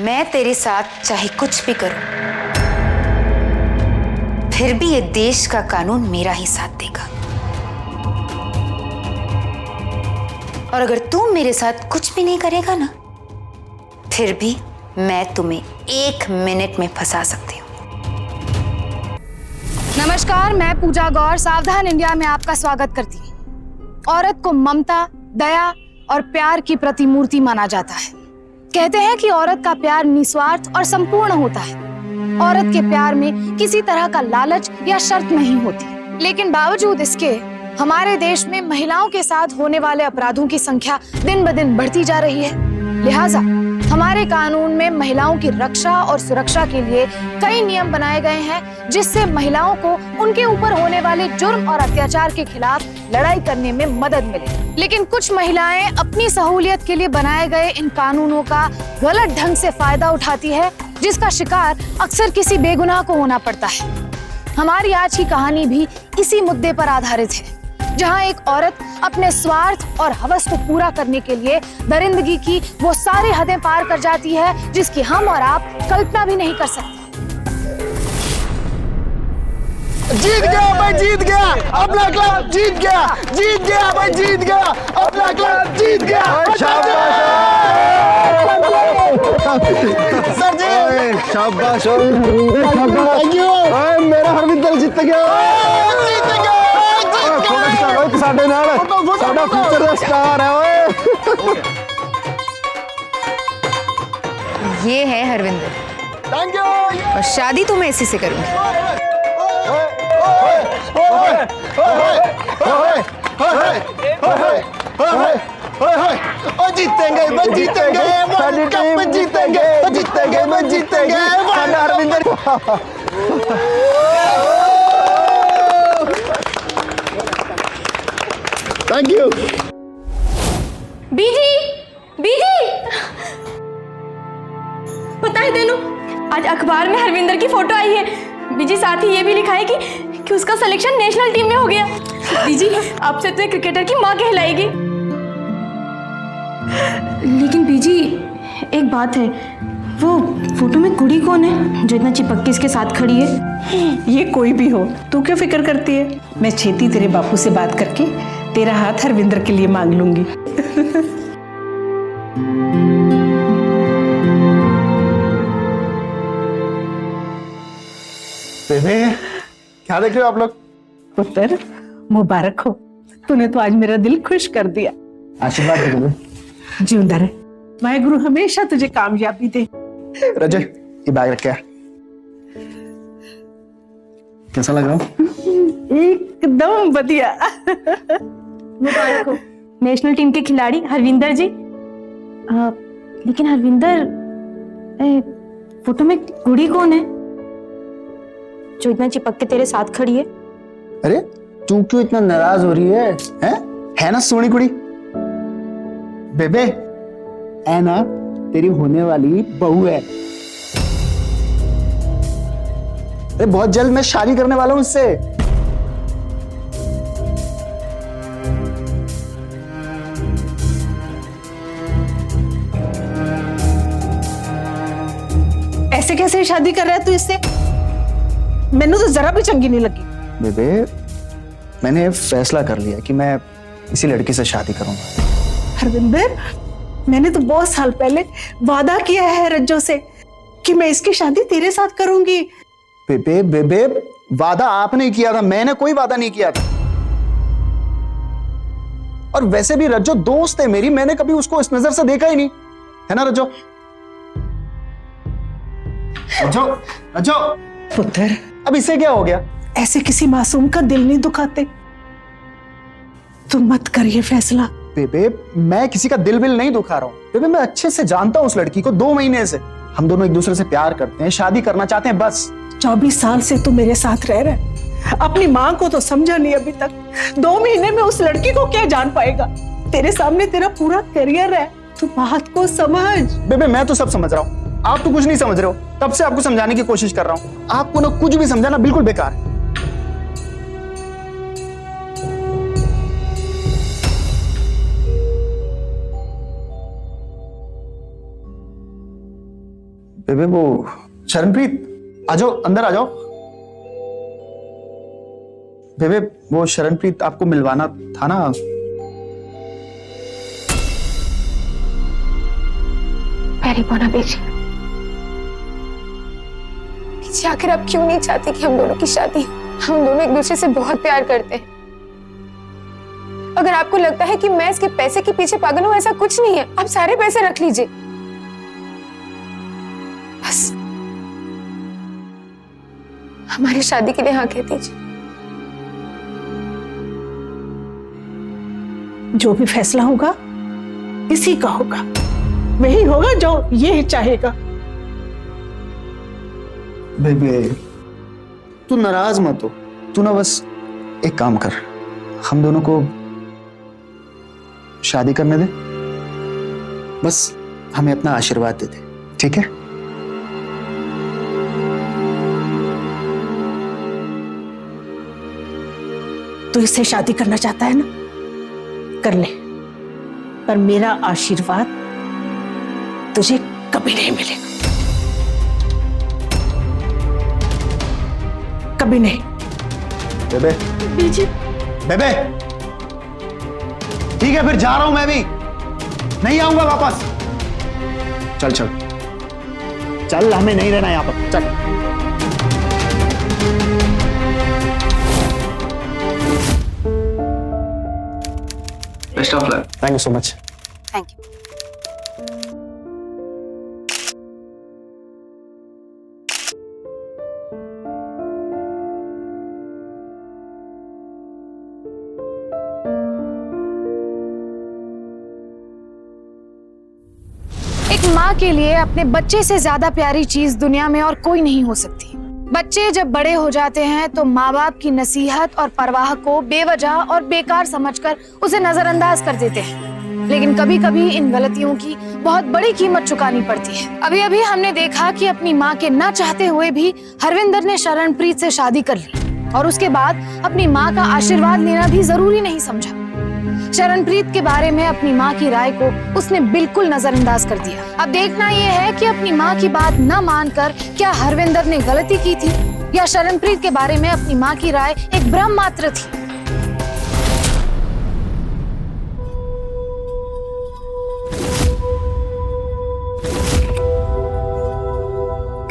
मैं तेरे साथ चाहे कुछ भी करूं, फिर भी ये देश का कानून मेरा ही साथ देगा। और अगर तू मेरे साथ कुछ भी नहीं करेगा ना, फिर भी मैं तुम्हें 1 मिनट में फंसा सकती हूँ। नमस्कार, मैं पूजा गौर सावधान इंडिया में आपका स्वागत करती हूँ। औरत को ममता, दया और प्यार की प्रतिमूर्ति माना जाता है। कहते हैं कि औरत का प्यार निस्वार्थ और संपूर्ण होता है। औरत के प्यार में किसी तरह का लालच या शर्त नहीं होती, लेकिन बावजूद इसके हमारे देश में महिलाओं के साथ होने वाले अपराधों की संख्या दिन ब दिन बढ़ती जा रही है। लिहाजा हमारे कानून में महिलाओं की रक्षा और सुरक्षा के लिए कई नियम बनाए गए हैं, जिससे महिलाओं को उनके ऊपर होने वाले जुर्म और अत्याचार के खिलाफ लड़ाई करने में मदद मिले। लेकिन कुछ महिलाएं अपनी सहूलियत के लिए बनाए गए इन कानूनों का गलत ढंग से फायदा उठाती है, जिसका शिकार अक्सर किसी बेगुनाह को होना पड़ता है। हमारी आज की कहानी भी इसी मुद्दे पर आधारित है, जहां एक औरत अपने स्वार्थ और हवस को पूरा करने के लिए दरिंदगी की वो सारी हदें पार कर जाती है, जिसकी हम और आप कल्पना भी नहीं कर सकते। जीत गया भाई, जीत गया अपना क्लब, जीत गया भाई, जीत गया अपना क्लब, जीत गया। सर जी शाबाश, थैंक यू। मेरा हरविंदर जीत गया, साडे नाल साडा फ्यूचर दा स्टार है। ओए ये है हरविंदर, थैंक यू। और शादी तो मैं इसी से करूंगी। जीतेंगे, जीतेंगे, जीतेंगे, जीतेंगे, जीतेंगे। Harvinder thank you. बीजी, बीजी, पता है तेनू, आज अखबार में हरविंदर की फोटो आई है। बीजी, साथ ही ये भी लिखा है कि उसका सिलेक्शन नेशनल टीम में हो गया। बीजी, आपसे तो एक क्रिकेटर की माँ कहलाएगी। लेकिन बीजी, एक बात है, वो फोटो में कुड़ी कौन है जो इतना चिपक के इसके साथ खड़ी है? ये कोई भी हो, तू क्यों फिक्र करती है? मैं छेती तेरे बापू से बात करके तेरा हाथ हरविंदर के लिए मांग लूंगी। बेबे, क्या देख रहे हो आप लोग? पुत्र, मुबारक हो, तूने तो आज मेरा दिल खुश कर दिया। आशीर्वाद दे दो। जिंदा रहे, वाहेगुरु हमेशा तुझे कामयाबी दे। रजय, ये बैग रख के आ। कैसा लग रहा हूँ? एकदम बढ़िया। मुबारक हो नेशनल टीम के खिलाड़ी हरविंदर जी। लेकिन हरविंदर, फोटो में कुड़ी कौन है जो इतना चिपक के तेरे साथ खड़ी है? अरे तू क्यों इतना नाराज हो रही है? है ना सोनी कुड़ी? बेबे, है ना तेरी होने वाली बहू है। अरे बहुत जल्द मैं शादी करने वाला हूं उससे। ऐसे कैसे शादी कर रहा है तू इससे? मैनू तो जरा भी चंगी नहीं लगी। बेबे, मैंने फैसला कर लिया कि मैं इसी लड़की से शादी करूंगा। हरविंदर, मैंने तो बहुत साल पहले वादा किया है रज्जो से कि मैं इसकी शादी तेरे साथ करूंगी। बेबे बेबे, वादा आपने किया था, मैंने कोई वादा नहीं किया था। और वैसे भी रज्जो दोस्त है मेरी, मैंने कभी उसको इस नजर से देखा ही नहीं, है ना रज्जो? रज्जो, रज्जो। पुत्र, अब इससे क्या हो गया? ऐसे किसी मासूम का दिल नहीं दुखाते। तुम मत करिए फैसला। बेबे, मैं किसी का दिल बिल नहीं दुखा रहा हूं। बेबे, मैं अच्छे से जानता हूं उस लड़की को, 2 महीने से हम दोनों एक दूसरे से प्यार करते हैं, शादी करना चाहते हैं, बस। 24 साल से तू मेरे साथ रह रहा है, अपनी माँ को तो समझा नहीं अभी तक। 2 महीने में उस लड़की को क्या जान पाएगा? तेरे सामने तेरा पूरा करियर है, तू बात को समझ। बेबे, मैं तो सब समझ रहा हूँ, आप तो कुछ नहीं समझ रहे हो। तब से आपको समझाने की कोशिश कर रहा हूँ, आपको ना कुछ भी समझाना बिल्कुल बेकार है। बेबे वो शरणप्रीत आ जाओ, अंदर आ जाओ। बेबे वो शरणप्रीत आपको मिलवाना था ना। मेरी मोना बेटी, आखिर आप क्यों नहीं चाहती कि हम दोनों की शादी? हम दोनों एक दूसरे से बहुत प्यार करते हैं। अगर आपको लगता है कि मैं इसके पैसे के पीछे पागल हूं, ऐसा कुछ नहीं है। आप सारे पैसे रख लीजिए, बस हमारी शादी के लिए हाँ कह दीजिए। जो भी फैसला होगा इसी का होगा, वही होगा जो ये चाहेगा। बेबे तू नाराज मत हो, तू ना बस एक काम कर, हम दोनों को शादी करने दे, बस हमें अपना आशीर्वाद दे दे, ठीक है? तू इससे शादी करना चाहता है ना, कर ले, पर मेरा आशीर्वाद तुझे कभी नहीं मिलेगा, कभी नहीं। बेबे बेबे ठीक है, फिर जा रहा हूं मैं भी, नहीं आऊंगा वापस। चल चल चल, हमें नहीं रहना यहां पर, चल। Best of luck. Thank you so much. Thank you. एक माँ के लिए अपने बच्चे से ज्यादा प्यारी चीज दुनिया में और कोई नहीं हो सकती। बच्चे जब बड़े हो जाते हैं तो माँ बाप की नसीहत और परवाह को बेवजह और बेकार समझकर उसे नजरअंदाज कर देते हैं, लेकिन कभी कभी इन गलतियों की बहुत बड़ी कीमत चुकानी पड़ती है। अभी अभी हमने देखा कि अपनी माँ के ना चाहते हुए भी हरविंदर ने शरणप्रीत से शादी कर ली और उसके बाद अपनी माँ का आशीर्वाद लेना भी जरूरी नहीं समझा। शरणप्रीत के बारे में अपनी माँ की राय को उसने बिल्कुल नजरअंदाज कर दिया। अब देखना यह है कि अपनी माँ की बात न मानकर क्या हरविंदर ने गलती की थी या शरणप्रीत के बारे में अपनी माँ की राय एक भ्रम मात्र थी।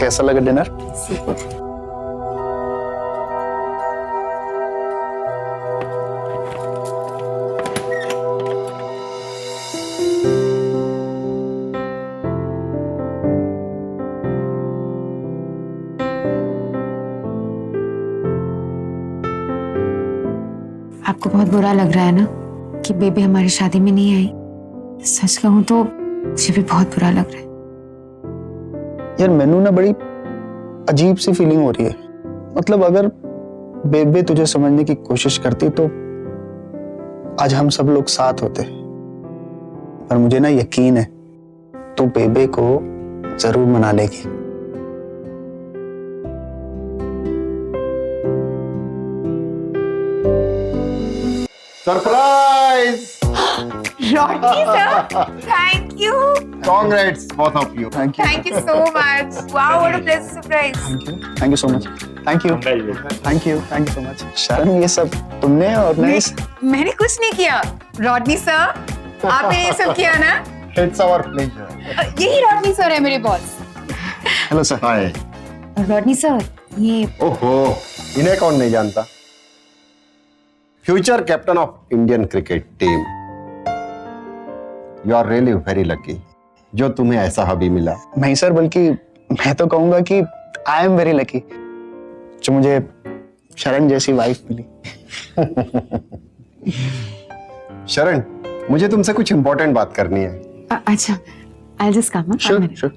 कैसा लगा डिनर? आपको बहुत बुरा लग रहा है ना कि बेबी हमारी शादी में नहीं आई? सच कहूं तो मुझे भी बहुत बुरा लग रहा है। यार मैनू ना बड़ी अजीब सी फीलिंग हो रही है। मतलब अगर बेबे तुझे समझने की कोशिश करती तो आज हम सब लोग साथ होते, पर मुझे ना यकीन है तू बेबे को जरूर मना लेगी। Surprise! Rodney sir, thank you. Congrats, both of you. Thank you, Thank you so much. Wow, what a pleasant surprise. Thank you so much. Thank you so much. शरण, ये सब तुमने ऑर्गेनाइज? मैंने कुछ नहीं किया। रॉडनी सर, आपने ये सब किया ना? It's our pleasure. यही रॉडनी सर है मेरे boss. Hello sir. Hi. Rodney sir, ये ओहो, इन्हें कौन नहीं जानता? Future captain of Indian cricket team. You are really very lucky जो तुम्हें ऐसा हबी मिला। नहीं सर, बल्कि मैं तो कहूंगा कि आई एम वेरी लकी जो मुझे शरण जैसी वाइफ मिली। शरण, मुझे तुमसे कुछ इंपॉर्टेंट बात करनी है। अच्छा, I'll just come. Sure sure.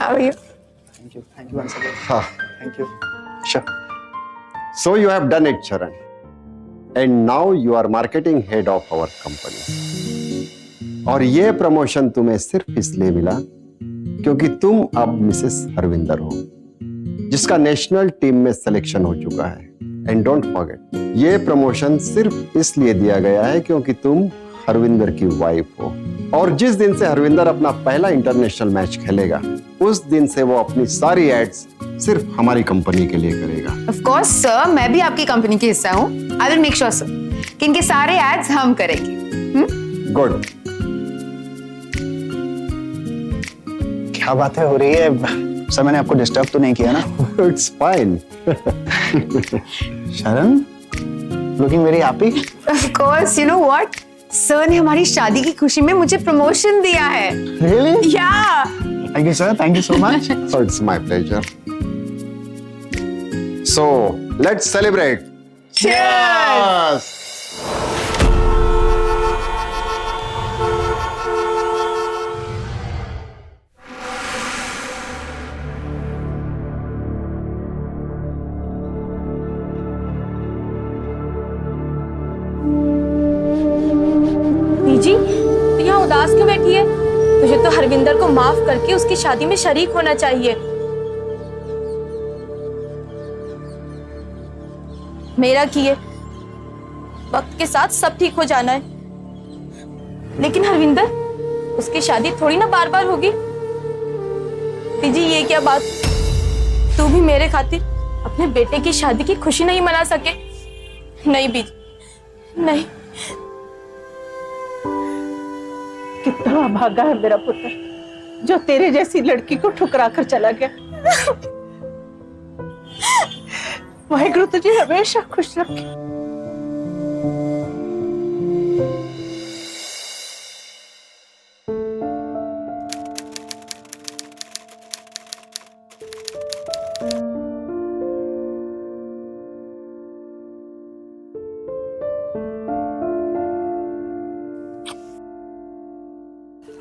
How are you? Thank you once again. हाँ, thank you. Sure. so you have done it, Sharan, and now you are marketing head of our company. और ये promotion तुम्हें सिर्फ इसलिए मिला क्योंकि तुम अब मिसेस हरविंदर हो, जिसका नेशनल टीम में सिलेक्शन हो चुका है। एंड डोंट फॉरगेट, ये प्रमोशन सिर्फ इसलिए दिया गया है क्योंकि तुम हरविंदर की वाइफ हो। और जिस दिन से हरविंदर अपना पहला इंटरनेशनल मैच खेलेगा उस दिन से वो अपनी सारी एड्स सिर्फ हमारी कंपनी के लिए करेगा। ऑफ कोर्स सर, मैं भी आपकी कंपनी की हिस्सा हूँ। I will make sure sir कि इनके सारे एड्स हम करेंगे। गुड। क्या बातें हो रही है सर? मैंने आपको डिस्टर्ब तो नहीं किया ना? It's fine. Sharan, looking very happy. Of course, you know what, sir ने हमारी शादी की खुशी में मुझे प्रमोशन दिया है। रियली? या thank you sir, thank you so much. It's my pleasure. So let's celebrate. Cheers! जी, तो यहाँ उदास क्यों बैठी है? तुझे तो हरविंदर को माफ करके उसकी शादी में शरीक होना चाहिए। मेरा किए वक्त के साथ सब ठीक हो जाना है, लेकिन हरविंदर, उसकी शादी थोड़ी ना बार बार होगी। जी ये क्या बात, तू भी मेरे खातिर अपने बेटे की शादी की खुशी नहीं मना सके? नहीं बीज, नहीं। कितना भागा है मेरा पुत्र जो तेरे जैसी लड़की को ठुकरा कर चला गया। वाहिगुरु तुझे हमेशा खुश रखे।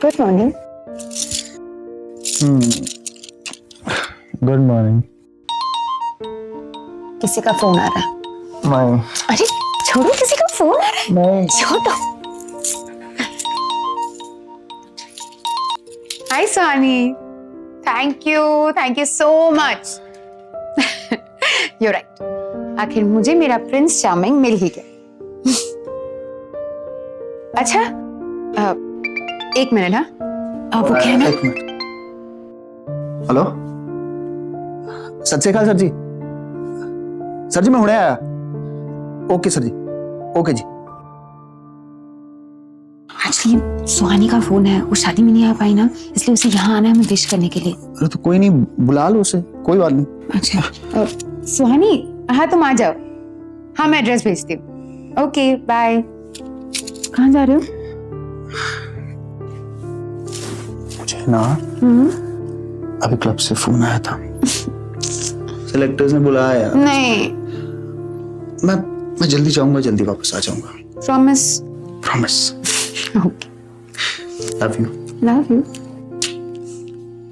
Good morning. Good morning. किसी का फोन आ रहा है। नहीं अरे छोड़ो, किसी का फोन आ रहा है। नहीं। छोड़ो। Hi Suhani, thank you so much. You right, आखिर मुझे मेरा प्रिंस चार्मिंग मिल ही गया। अच्छा, एक मिनट। हाँ, वो क्या है ना? एक मिनट। हेलो, सत श्री अकाल सर जी। सर जी मैं हुणे आया। ओके सर जी, ओके जी। एक्चुअली सुहानी का फोन है, वो शादी में नहीं आ पाई ना, इसलिए उसे यहाँ आना है हमें विश करने के लिए। अरे तो कोई नहीं, बुला लो उसे, कोई बात नहीं। अच्छा सुहानी, हाँ तुम आ जाओ। हाँ मैं एड्रेस भेजती हूँ। Okay bye. कहाँ जा रहे हो? मुझे ना अभी क्लब से फोन आया था। सिलेक्टर्स ने बुलाया यार। नहीं, मैं जल्दी जाऊंगा, जल्दी वापस आ जाऊंगा। Promise? Promise. Okay, love you. Love you.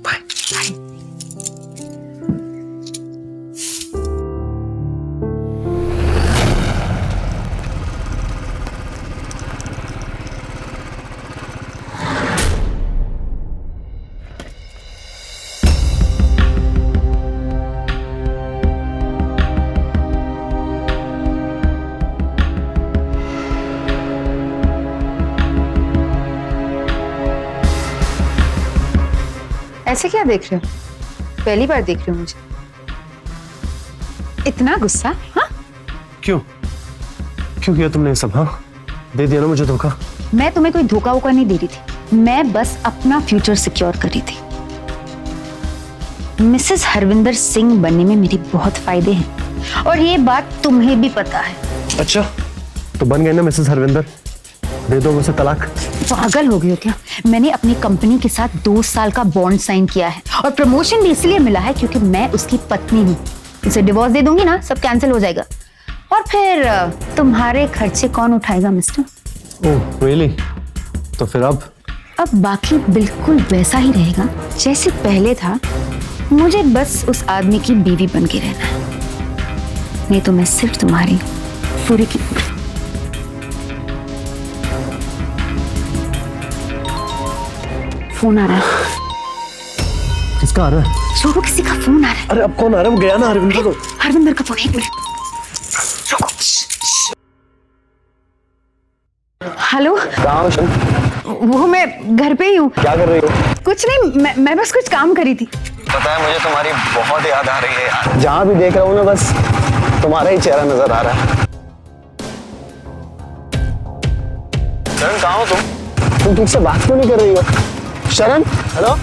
Bye. ऐसे क्या देख रहे हो? पहली बार देख रहे हो मुझे? इतना गुस्सा? हाँ, क्यों क्यों किया तुमने ये सब? हाँ, दे दिया ना मुझे धोखा। मैं तुम्हें कोई धोखा वोखा नहीं दे रही थी, मैं बस अपना फ्यूचर सिक्योर कर रही थी। मिसेस हरविंदर सिंह बनने में मेरे बहुत फायदे हैं और ये बात तुम्हें भी पता है। अच्छा, तो बन गए ना मिसेस हरविंदर, दे दो मुझे तलाक। पागल हो गई हो क्या? मैंने अपनी कंपनी के साथ 2 साल का बॉन्ड साइन किया है और प्रमोशन भी इसलिए मिला है क्योंकि मैं उसकी पत्नी हूँ। उसे डिवोर्स दे दूंगी ना, सब कैंसिल हो जाएगा और फिर तुम्हारे खर्चे कौन उठाएगा मिस्टर? Oh really? तो फिर अब बाकी बिल्कुल वैसा ही रहेगा जैसे पहले था। मुझे बस उस आदमी की बीवी बन के रहना है, नहीं तो मैं सिर्फ तुम्हारी पूरी की पूरी। फोन आ रहा है। किसका आ रहा है? छोड़ो, किसी का फोन आ रहा है। अरे अब कौन आ रहा है? वो गया ना हरविंदर को। हरविंदर का फोन है। एक मिनट रुको। हेलो, वो मैं घर पे ही हूँ। क्या कर रही हो? कुछ नहीं, मैं बस कुछ काम करी थी। पता है मुझे तुम्हारी बहुत याद आ रही है यार। जहाँ भी देख रहा हूँ ना बस तुम्हारा ही चेहरा नजर आ रहा है। शरण कहाँ हो तुम ठीक से बात क्यों नहीं कर रही हो? शरण, हेलो।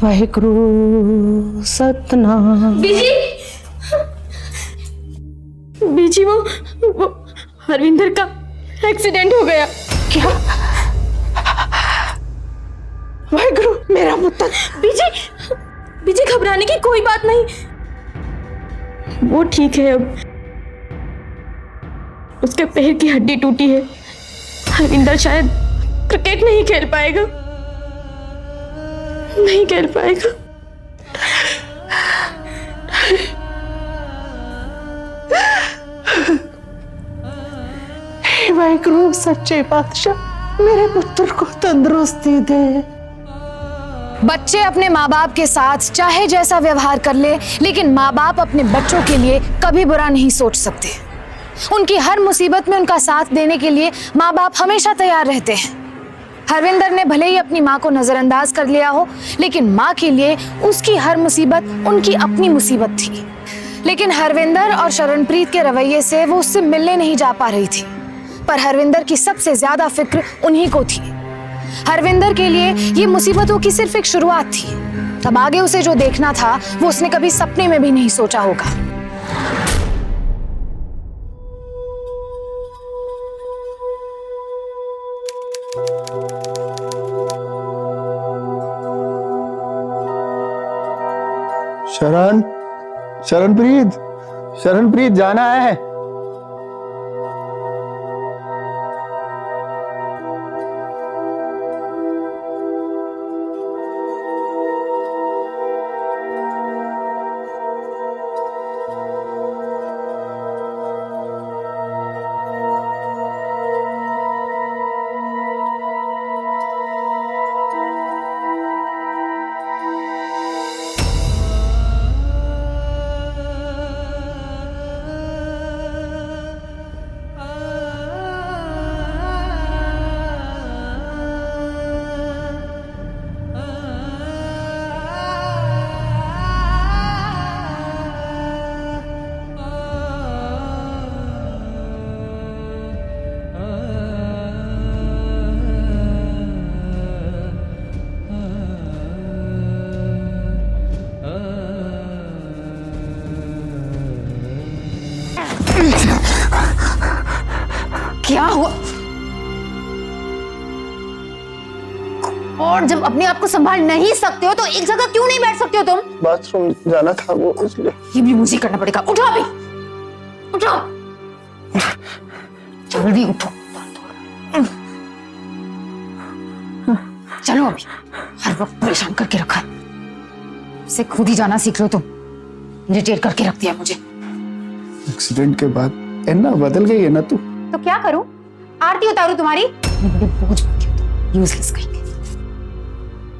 वाहिगुरु सतनाम। बीजी वो हरविंदर का एक्सीडेंट हो गया। क्या? वाहिगुरु मेरा पुत्र। बीजी बीजी घबराने की कोई बात नहीं, वो ठीक है। अब उसके पैर की हड्डी टूटी है। हरविंदर शायद क्रिकेट नहीं खेल पाएगा, नहीं खेल पाएगा। हे वाहिगुरु सच्चे पातशाह मेरे पुत्र को तंदुरुस्ती दे। बच्चे अपने माँ बाप के साथ चाहे जैसा व्यवहार कर ले, लेकिन माँ बाप अपने बच्चों के लिए कभी बुरा नहीं सोच सकते। उनकी हर मुसीबत में उनका साथ देने के लिए माँ बाप हमेशा तैयार रहते हैं। हरविंदर ने भले ही अपनी माँ को नजरअंदाज कर लिया हो, लेकिन माँ के लिए उसकी हर मुसीबत उनकी अपनी मुसीबत थी। लेकिन हरविंदर और शरणप्रीत के रवैये से वो उससे मिलने नहीं जा पा रही थी। पर हरविंदर की सबसे ज्यादा फिक्र उन्हीं को थी। हरविंदर के लिए ये मुसीबतों की सिर्फ एक शुरुआत थी। अब आगे उसे जो देखना था वो उसने कभी सपने में भी नहीं सोचा होगा। शरण, शरणप्रीत जाना है। क्या हुआ? और जब अपने आप को संभाल नहीं सकते हो तो एक जगह क्यों नहीं बैठ सकते हो तुम? बाथरूम जाना था वो, इसलिए। ये भी मुझे करना पड़ेगा। उठो अभी, उठो, जल्दी उठो। चलो अभी, हर वक्त परेशान करके रखा है। से खुद ही जाना सीख लो तुम। इरिटेट करके रख दिया मुझे। एक्सीडेंट के बाद इतना बदल गई है ना तू। तो क्या करूं? आरती उतारू तुम्हारी? यूजलेस कहीं।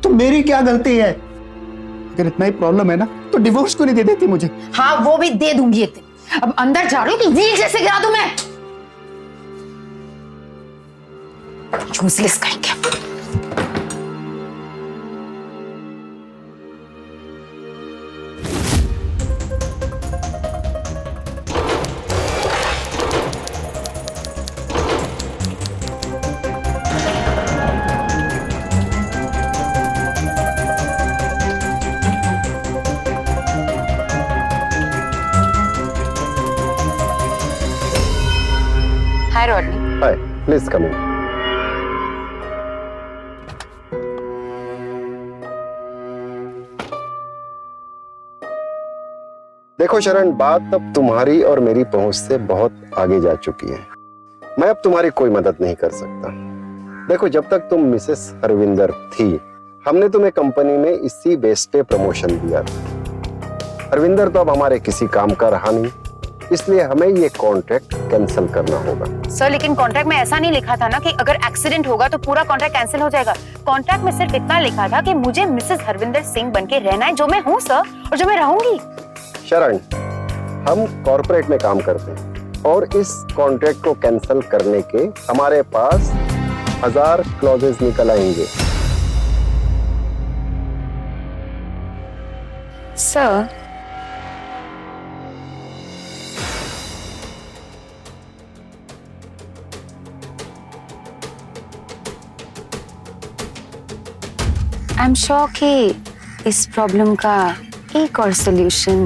तो मेरी क्या गलती है? अगर इतना ही प्रॉब्लम है ना तो डिवोर्स क्यों नहीं दे देती मुझे? हाँ वो भी दे दूंगी एक दिन। अब अंदर जा रही हूँ कि व्हील जैसे गिरा दूं मैं? यूजलेस कहेंगे। हाय रॉडनी। हाय, प्लीज कम इन। देखो शरण, बात अब तुम्हारी और मेरी पहुंच से बहुत आगे जा चुकी है। मैं अब तुम्हारी कोई मदद नहीं कर सकता। देखो, जब तक तुम मिसेस हरविंदर थी, हमने तुम्हें कंपनी में इसी बेस पे प्रमोशन दिया था। हरविंदर तो अब हमारे किसी काम का रहा नहीं, इसलिए हमें ये कॉन्ट्रैक्ट कैंसिल करना होगा। सर लेकिन कॉन्ट्रैक्ट में ऐसा नहीं लिखा था ना कि अगर एक्सीडेंट होगा तो पूरा कॉन्ट्रैक्ट कैंसिल हो जाएगा। कॉन्ट्रैक्ट में सिर्फ इतना लिखा था कि मुझे मिसेस हरविंदर सिंह बनके रहना है, जो मैं हूँ सर, और जो मैं रहूंगी। शरण, हम कॉर्पोरेट में काम करते हैं और इस कॉन्ट्रैक्ट को कैंसिल करने के हमारे पास 1000 क्लॉजेस निकल आएंगे। सर आई एम श्योर कि इस प्रॉब्लम का एक और सॉल्यूशन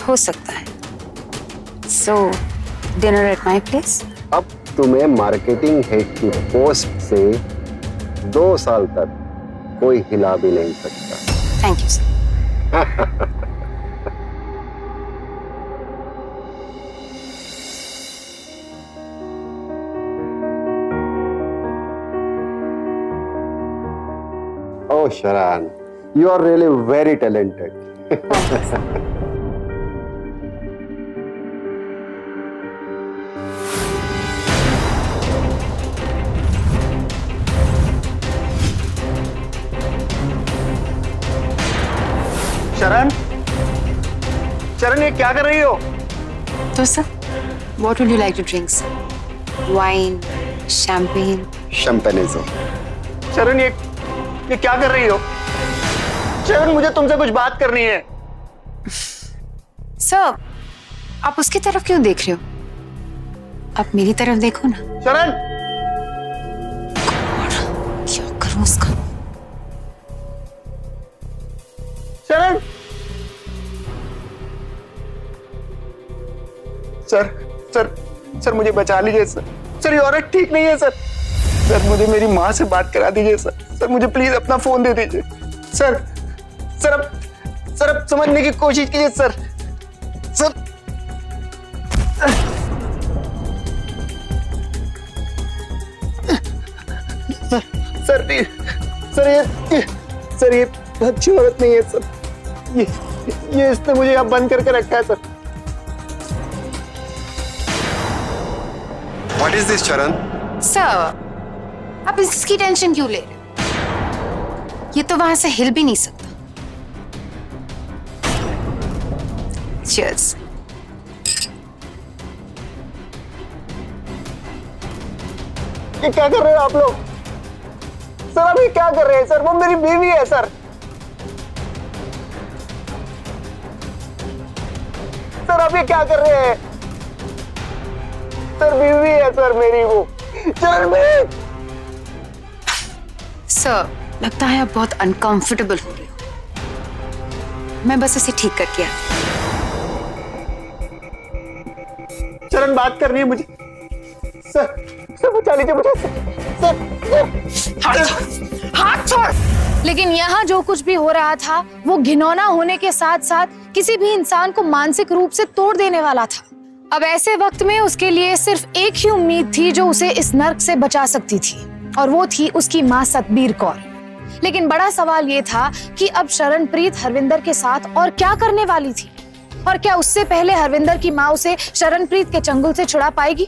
हो सकता है। सो डिनर एट माय प्लेस। अब तुम्हें मार्केटिंग हेड की पोस्ट से 2 साल तक कोई हिला भी नहीं सकता। Thank you sir. Oh, Sharan, you are really very talented. शरण, शरण ये क्या कर रही हो? तो sir what would you like to drink sir? Wine, champagne? Champagne. Sharan ये क्या कर रही हो? शरण मुझे तुमसे कुछ बात करनी है। सर आप उसकी तरफ क्यों देख रहे हो? आप मेरी तरफ देखो ना। शरण, क्या करूं उसका? शरण, सर सर सर मुझे बचा लीजिए सर। सर ये औरत ठीक नहीं है सर। सर मुझे मेरी माँ से बात करा दीजिए सर। सर मुझे प्लीज अपना फोन दे दीजिए सर। सर अब समझने की कोशिश कीजिए सर। सर सर ये अच्छी औरत नहीं है सर। ये इसने मुझे यहाँ बंद करके रखा है sir. What is this, Sharan? Sir आप इसकी टेंशन क्यों ले रहे हो? ये तो वहां से हिल भी नहीं सकता। Cheers. ये क्या कर रहे हो आप लोग? सर आप ये क्या कर रहे हैं सर? वो मेरी बीवी है सर। सर आप ये क्या कर रहे हैं? सर बीवी है सर मेरी वो। चरणजीत! सर लगता है आप बहुत अनकंफर्टेबल हो रहे हो। मैं बस इसे ठीक करके आती हूँ। चरण बात करनी है मुझे। सर बचा लीजिए मुझे सर। हाथ छोड़। लेकिन यहाँ जो कुछ भी हो रहा था वो घिनौना होने के साथ साथ किसी भी इंसान को मानसिक रूप से तोड़ देने वाला था। अब ऐसे वक्त में उसके लिए सिर्फ एक ही उम्मीद थी जो उसे इस नर्क से बचा सकती थी, और वो थी उसकी माँ सतबीर कौर। लेकिन बड़ा सवाल ये था कि अब शरणप्रीत हरविंदर के साथ और क्या करने वाली थी, और क्या उससे पहले हरविंदर की माँ उसे शरणप्रीत के चंगुल से छुड़ा पाएगी?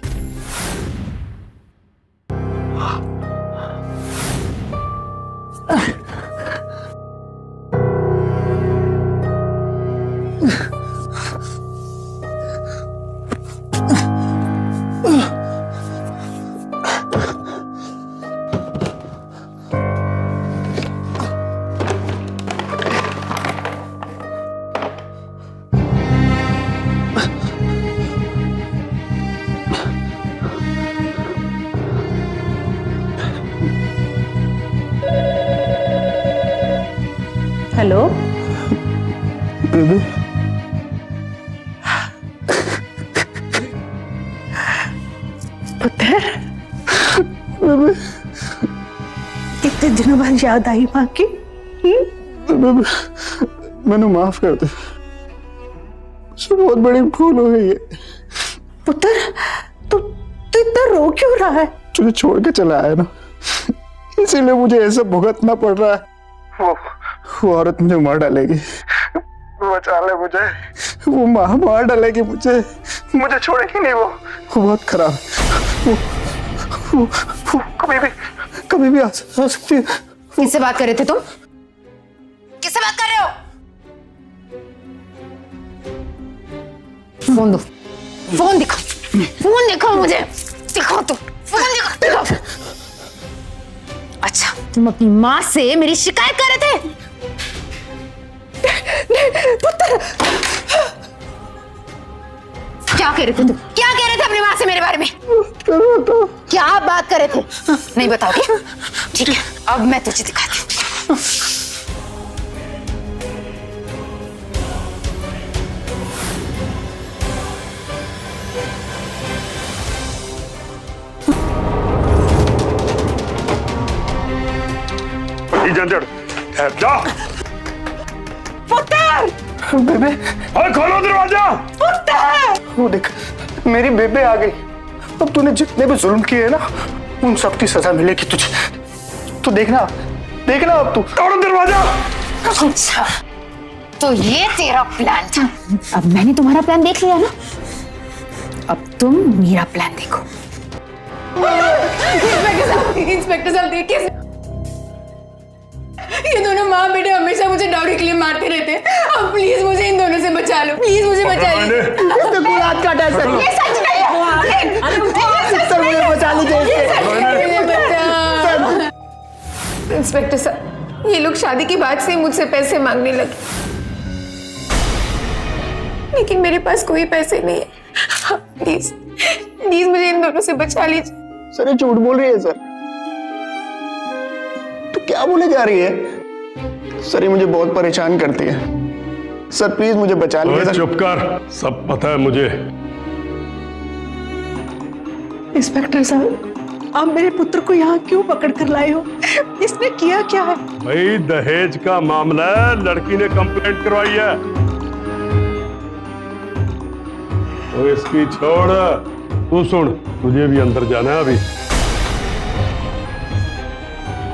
हेलो बेबी, पुत्र, कितने दिनों बाद याद आई माँ की? बेबी मैंने माफ कर दे। मुझसे बहुत बड़ी भूल हो गई है। पुत्र, तू इतना रो क्यों रहा है? तुझे छोड़ के चला आया ना, इसीलिए मुझे ऐसा भुगतना पड़ रहा है। वो औरत मुझे मार डालेगी। बचा ले मुझे, वो मार डालेगी मुझे छोड़ेगी नहीं। वो बहुत खराब है। वो कभी भी आ सकती है। किससे बात कर रहे थे तुम? किससे बात कर रहे हो? फोन दो, फोन दिखाओ मुझे, दिखाओ तुम, फोन दिखाओ। अच्छा, तुम अपनी माँ से मेरी शिकायत कर रहे थे? क्या कह रहे थे तुम? क्या कह रहे थे अपनी माँ से मेरे बारे में? क्या बात कर रहे थे? नहीं बताओगे? ठीक है, अब मैं तुझे दिखाती हूँ। झंझट जा। बेबे, खोलो दरवाजा। वो देख, मेरी बेबे आ गई। अब तूने जितने भी जुल्म किए हैं ना, उन सब की सजा मिलेगी तुझे। तू देखना अब तू। तोड़ो दरवाजा। अच्छा, तो ये तेरा प्लान था। अब मैंने तुम्हारा प्लान देख लिया ना, अब तुम मेरा प्लान देखो। इंस्पेक्टर साहब देखिए, ये दोनों माँ बेटे हमेशा मुझे डाउरी के लिए मारते रहते हैं। अब प्लीज मुझे इन दोनों से बचा लो, प्लीज मुझे बचा लो। इसने पूरा हाथ काटा है सर। ये सच नहीं है। सर मुझे बचा लीजिए। इंस्पेक्टर साहब, ये लोग शादी के बाद से मुझसे पैसे मांगने लगे, लेकिन मेरे पास कोई पैसे नहीं है। प्लीज प्लीज मुझे इन दोनों से बचा लीजिए। सर ये झूठ बोल रही है सर। तू क्या बोले जा रही है? सर ये मुझे बहुत परेशान करती है। सर प्लीज मुझे बचा लीजिए सर। चुप कर, सब पता है मुझे। इंस्पेक्टर साहब, आप मेरे पुत्र को यहाँ क्यों पकड़ कर लाए हो? इसने किया क्या है? भाई दहेज का मामला है, लड़की ने कंप्लेंट करवाई है। तो इसकी छोड़, तू सुन, तुझे भी अंदर जाना है अभी।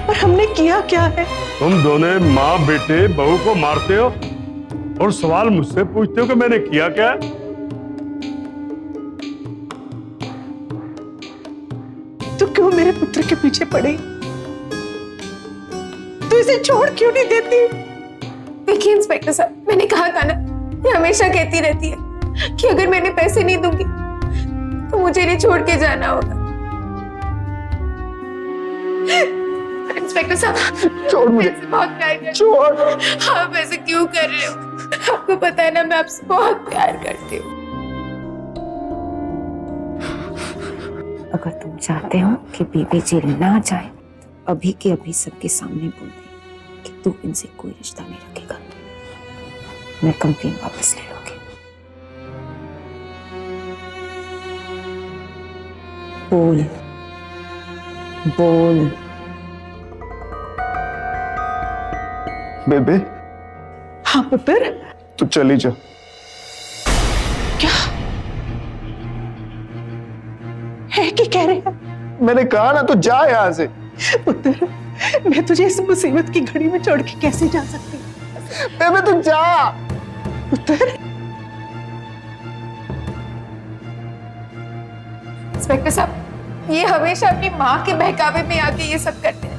पर हमने किया क्या है? तुम दोनों माँ बेटे बहू को मारते हो और सवाल मुझसे पूछते हो कि मैंने किया क्या? तू क्यों मेरे पुत्र के पीछे पड़ी? तू इसे छोड़ क्यों नहीं देती? देखिए इंस्पेक्टर साहब, मैंने कहा था ना, ये हमेशा कहती रहती है कि अगर मैंने पैसे नहीं दूंगी तो मुझे इन्हें छोड़ के जाना होगा। इंस्पेक्टर साहब, छोड़ मुझे। मैं बहुत प्यार करती हूँ। छोड़। आप ऐसे क्यों कर रहे हो? आपको पता है ना, मैं आपसे बहुत प्यार करती हूँ। अगर तुम चाहते हो कि बेबी जेल ना जाए, तो अभी के अभी सबके सामने बोल दे कि तू इनसे कोई रिश्ता नहीं रखेगा। मैं कंप्लेन वापस ले लूंगी। बोल बोल। बेबे, हाँ पुत्र। तू चली जा। क्या है कि कह रहे हैं? मैंने कहा ना, तू जा यहाँ से। पुत्र, मैं तुझे इस मुसीबत की घड़ी में छोड़ के कैसे जा सकती हूँ? बेबे तू जा। पुत्र, इंस्पेक्टर साहब, ये हमेशा अपनी माँ के बहकावे में आके ये सब करते हैं।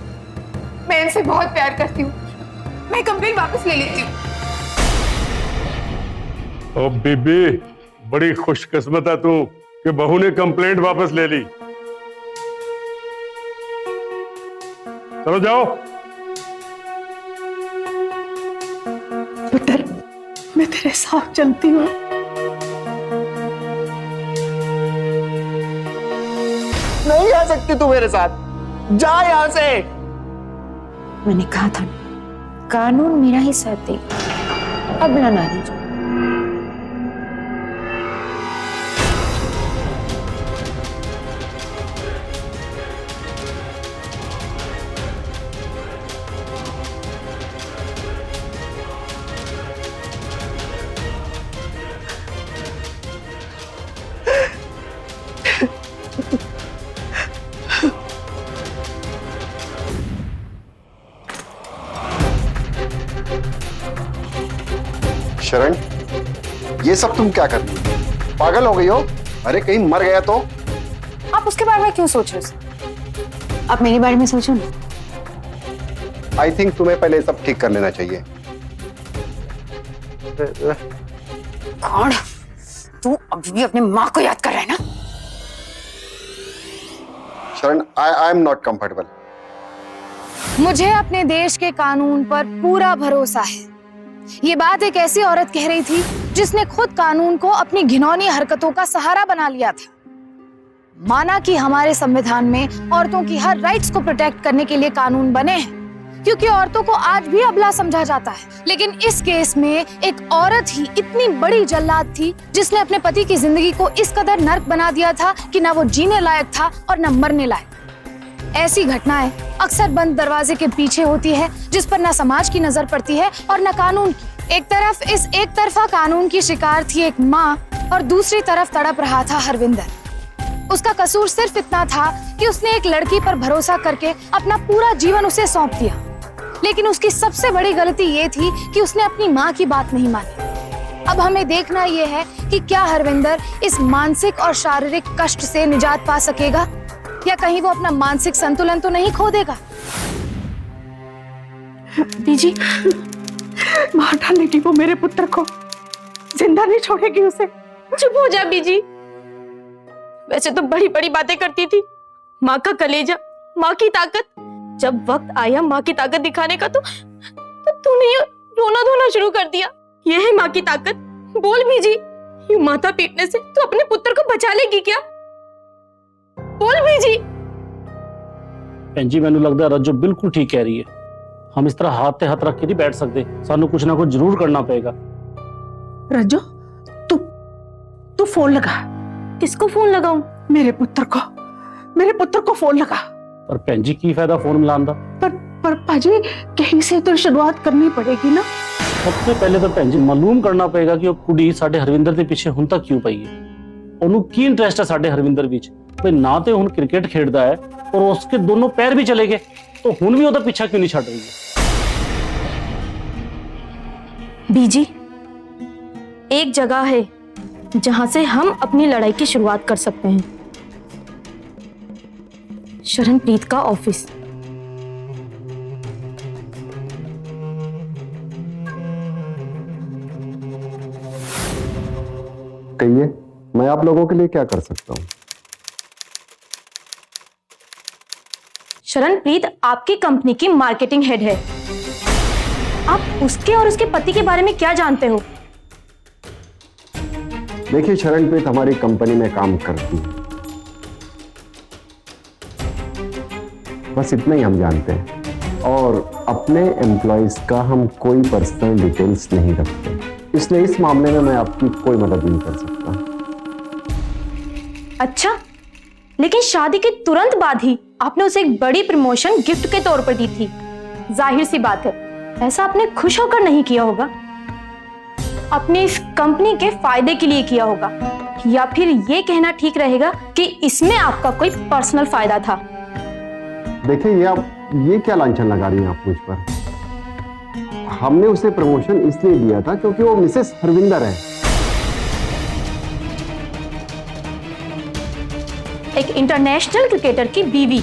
मैं इनसे बहुत प्यार करती हूँ। मैं कंप्लेंट वापस ले लेती हूँ। ओ बीबी, बड़ी खुशकिस्मत है तू कि बहू ने कंप्लेंट वापस ले ली। चलो जाओ। पुत्र, मैं तेरे साथ चलती हूँ। नहीं आ सकती तू मेरे साथ। जा यहाँ से। मैंने कहा था ना, कानून मेरा ही साथ देगा। अब ना नारी जो। शरण, ये सब तुम क्या कर रही हो? पागल हो गई हो? अरे कहीं मर गया तो? आप उसके बारे में क्यों सोच रहे हो? आप मेरे बारे में सोचो ना। आई थिंक तुम्हें पहले सब ठीक कर लेना चाहिए। कौन? तू अभी भी अपने माँ को याद कर रहा है ना? शरण, आई एम नॉट कंफर्टेबल। मुझे अपने देश के कानून पर पूरा भरोसा है। ये बात एक ऐसी औरत कह रही थी जिसने खुद कानून को अपनी घिनौनी हरकतों का सहारा बना लिया था। माना कि हमारे संविधान में औरतों की हर राइट्स को प्रोटेक्ट करने के लिए कानून बने हैं, क्योंकि औरतों को आज भी अबला समझा जाता है। लेकिन इस केस में एक औरत ही इतनी बड़ी जल्लाद थी जिसने अपने पति की जिंदगी को इस कदर नर्क बना दिया था कि ना वो जीने लायक था और ना मरने लायक। ऐसी घटनाएं अक्सर बंद दरवाजे के पीछे होती है, जिस पर ना समाज की नजर पड़ती है और ना कानून की। एक तरफ इस एक तरफा कानून की शिकार थी एक माँ और दूसरी तरफ तड़प रहा था हरविंदर। उसका कसूर सिर्फ इतना था कि उसने एक लड़की पर भरोसा करके अपना पूरा जीवन उसे सौंप दिया। लेकिन उसकी सबसे बड़ी गलती ये थी कि उसने अपनी माँ की बात नहीं मानी। अब हमें देखना ये है कि क्या हरविंदर इस मानसिक और शारीरिक कष्ट से निजात पा सकेगा, या कहीं वो अपना मानसिक संतुलन तो नहीं खो देगा। बीजी, मार डालेगी वो मेरे पुत्र को, जिंदा नहीं छोड़ेगी उसे। चुप हो जा बीजी। वैसे तो बड़ी बड़ी बातें करती थी, माँ का कलेजा, माँ की ताकत। जब वक्त आया माँ की ताकत दिखाने का तो तूने ये रोना धोना शुरू कर दिया। ये है माँ की ताकत। बोल बीजी, यूं माथा पीटने से तू अपने पुत्र को बचा लेगी क्या? बोल बीजी। भैन जी मैंने लगता है रज्जो बिल्कुल ठीक कह रही है। हम इस तरह हाथ ते हाथ रख के नहीं बैठ सकते, सानू कुछ ना कुछ जरूर करना पड़ेगा। रज्जो, तू फोन लगा। किसको फोन लगाऊं? मेरे पुत्र को फोन लगा। पर भैन जी की फायदा फोन मिलाने दा? पर पाजी, कहीं से तो शुरुआत करनी पड़ेगी ना। सबसे पहले तो भैन जी मालूम करना पड़ेगा कि वो कुड़ी साडे हरविंदर के पीछे हुण तक क्यों पई है। ओनू की इंटरेस्ट है साडे हरविंदर विच? भाई ना तो हुण क्रिकेट खेलदा है और उसके दोनों पैर भी चले गए, तो हुण भी ओदा पीछा क्यों नहीं छड़ रही है? बीजी, एक जगह है जहां से हम अपनी लड़ाई की शुरुआत कर सकते हैं। शरणप्रीत का ऑफिस। कहिए, मैं आप लोगों के लिए क्या कर सकता हूँ? शरणप्रीत आपकी कंपनी की मार्केटिंग हेड है। आप उसके और उसके पति के बारे में क्या जानते हो? देखिए शरणप्रीत हमारी कंपनी में काम करती है, बस इतना ही हम जानते हैं। और अपने एम्प्लॉयज का हम कोई पर्सनल डिटेल्स नहीं रखते, इसलिए इस मामले में मैं आपकी कोई मदद नहीं कर सकता। अच्छा, लेकिन शादी के तुरंत बाद ही आपने उसे एक बड़ी प्रमोशन गिफ्ट के तौर पर दी थी। जाहिर सी बात है ऐसा आपने खुश होकर नहीं किया होगा, अपने इस कंपनी के फायदे के लिए किया होगा, या फिर ये कहना ठीक रहेगा कि इसमें आपका कोई पर्सनल फायदा था। देखिए ये क्या लांछन लगा रही हैं आप मुझ पर? हमने उसे प्रमोशन इसलिए दिया था क्योंकि वो मिसेस हरविंदर है। एक इंटरनेशनल क्रिकेटर की बीवी,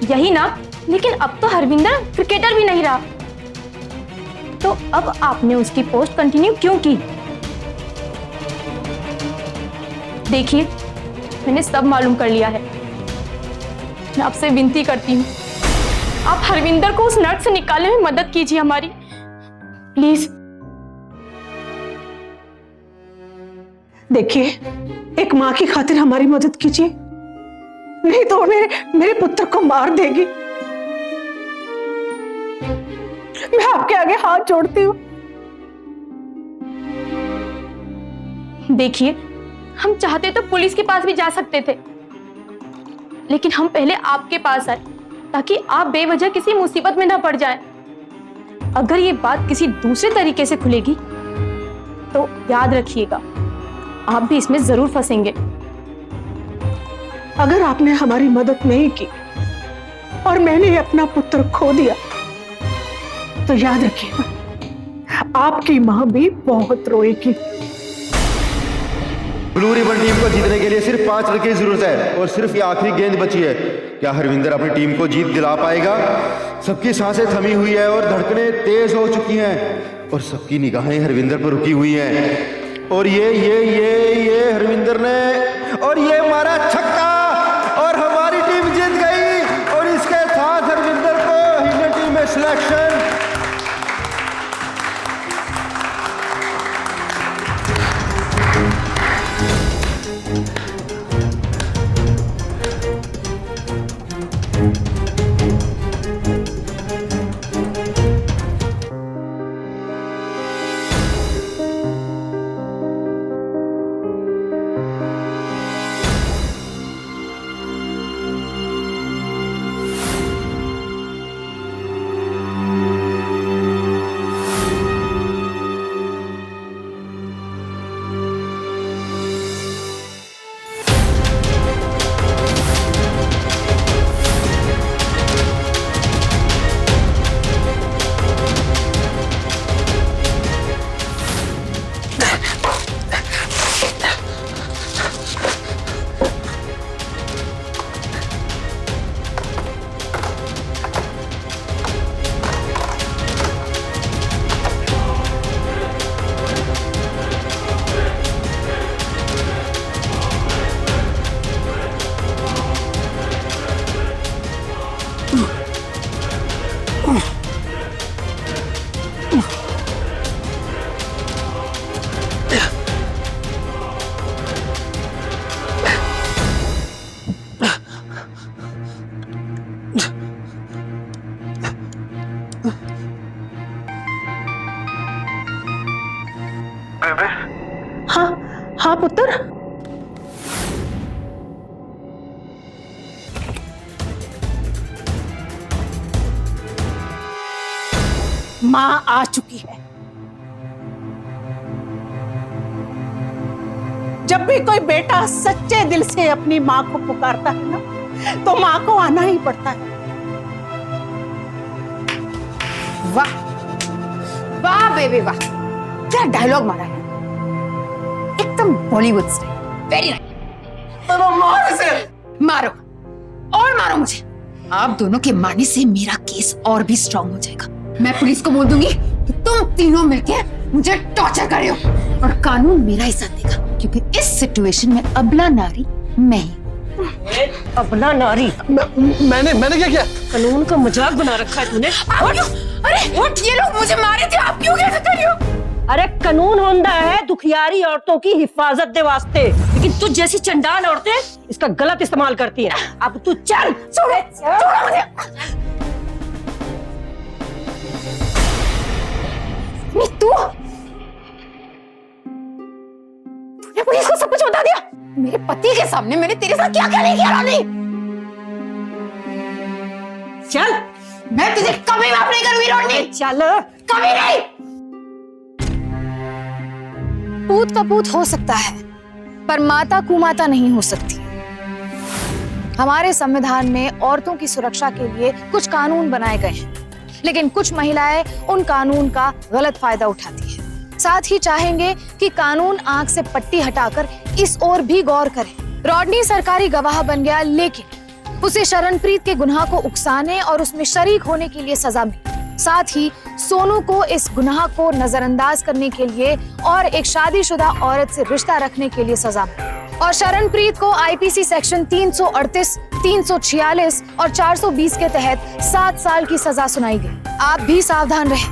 यही ना? लेकिन अब तो हरविंदर क्रिकेटर भी नहीं रहा, तो अब आपने उसकी पोस्ट कंटिन्यू क्यों की? देखिए, मैंने सब मालूम कर लिया है। मैं आपसे विनती करती हूँ, आप हरविंदर को उस नर्क से निकालने में मदद कीजिए हमारी, प्लीज। देखिए, एक माँ की खातिर हमारी मदद कीजिए, नहीं तो मेरे पुत्र को मार देगी। मैं आपके आगे हाथ जोड़ती हूँ। देखिए, हम चाहते तो पुलिस के पास भी जा सकते थे, लेकिन हम पहले आपके पास आए ताकि आप बेवजह किसी मुसीबत में ना पड़ जाएं। अगर ये बात किसी दूसरे तरीके से खुलेगी तो याद रखिएगा, आप भी इसमें जरूर फंसेंगे। अगर आपने हमारी मदद नहीं की और मैंने अपना पुत्र खो दिया तो याद रखिएगा, आपकी मां भी बहुत रोएगी। ब्लू रिबन टीम को जीतने के लिए सिर्फ 5 रन की जरूरत है और सिर्फ ये आखिरी गेंद बची है। क्या हरविंदर अपनी टीम को जीत दिला पाएगा? सबकी सांसें थमी हुई है और धड़कनें तेज हो चुकी हैं और सबकी निगाहें हरविंदर पर रुकी हुई हैं। और ये हरविंदर ने और ये मारा छक्का और हमारी टीम जीत गई और इसके साथ हरविंदर को इंडियन टीम में सिलेक्शन। हाँ पुत्र। माँ आ चुकी है। जब भी कोई बेटा सच्चे दिल से अपनी माँ को पुकारता है ना, तो माँ को आना ही पड़ता है। वाह वाह बेबी वाह, क्या डायलॉग मारा है, एकदम बॉलीवुड स्टाइल, वेरी नाइस। मारो और मारो मुझे। आप दोनों के मारने से मेरा केस और भी स्ट्रांग हो जाएगा। मैं पुलिस को बोल दूंगी कि तुम तीनों मिलके मुझे टॉर्चर कर रहे हो और कानून मेरा ही साथ देगा, क्योंकि इस सिचुएशन में अबला नारी मैं ही। अबला नारी? मैंने क्या किया? कानून का मजाक बना रखा है तूने। अरे ये लोग मुझे मारे थे, आप क्यों कैसे कर रही हो? अरे कानून होता है दुखियारी औरतों की हिफाजत दे वास्ते, लेकिन तू जैसी चंडाल औरतें इसका गलत इस्तेमाल करती है। अब तू चल। छोड़ो मुझे। तूने पुलिस को सब कुछ बता दिया? मेरे पति के सामने मैंने तेरे साथ क्या क्या नहीं किया रानी? चल। मैं तुझे कभी माफ नहीं करूंगी रोशनी। चल। कभी नहीं। पूत कपूत हो सकता है, पर माता कुमाता नहीं हो सकती। हमारे संविधान में औरतों की सुरक्षा के लिए कुछ कानून बनाए गए हैं, लेकिन कुछ महिलाएं उन कानून का गलत फायदा उठाती है। साथ ही चाहेंगे कि कानून आंख से पट्टी हटाकर इस ओर भी गौर करे। रॉडनी सरकारी गवाह बन गया, लेकिन उसे शरणप्रीत के गुनाह को उकसाने और उसमें शरीक होने के लिए सजा मिली। साथ ही सोनू को इस गुनाह को नजरअंदाज करने के लिए और एक शादीशुदा औरत से रिश्ता रखने के लिए सजा मिली। और शरणप्रीत को आईपीसी सेक्शन 338, 346 और 420 के तहत 7 साल की सजा सुनाई गई। आप भी सावधान रहें।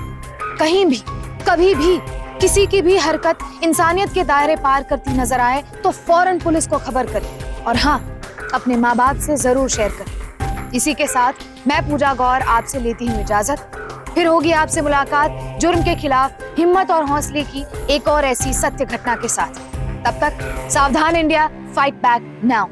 कहीं भी, कभी भी किसी की भी हरकत इंसानियत के दायरे पार करती नजर आए तो फौरन पुलिस को खबर करें और हाँ, अपने माँ बाप से जरूर शेयर करें। इसी के साथ मैं पूजा गौर आपसे लेती हूँ इजाजत। फिर होगी आपसे मुलाकात जुर्म के खिलाफ हिम्मत और हौसले की एक और ऐसी सत्य घटना के साथ। तब तक सावधान इंडिया, फाइट बैक नाउ।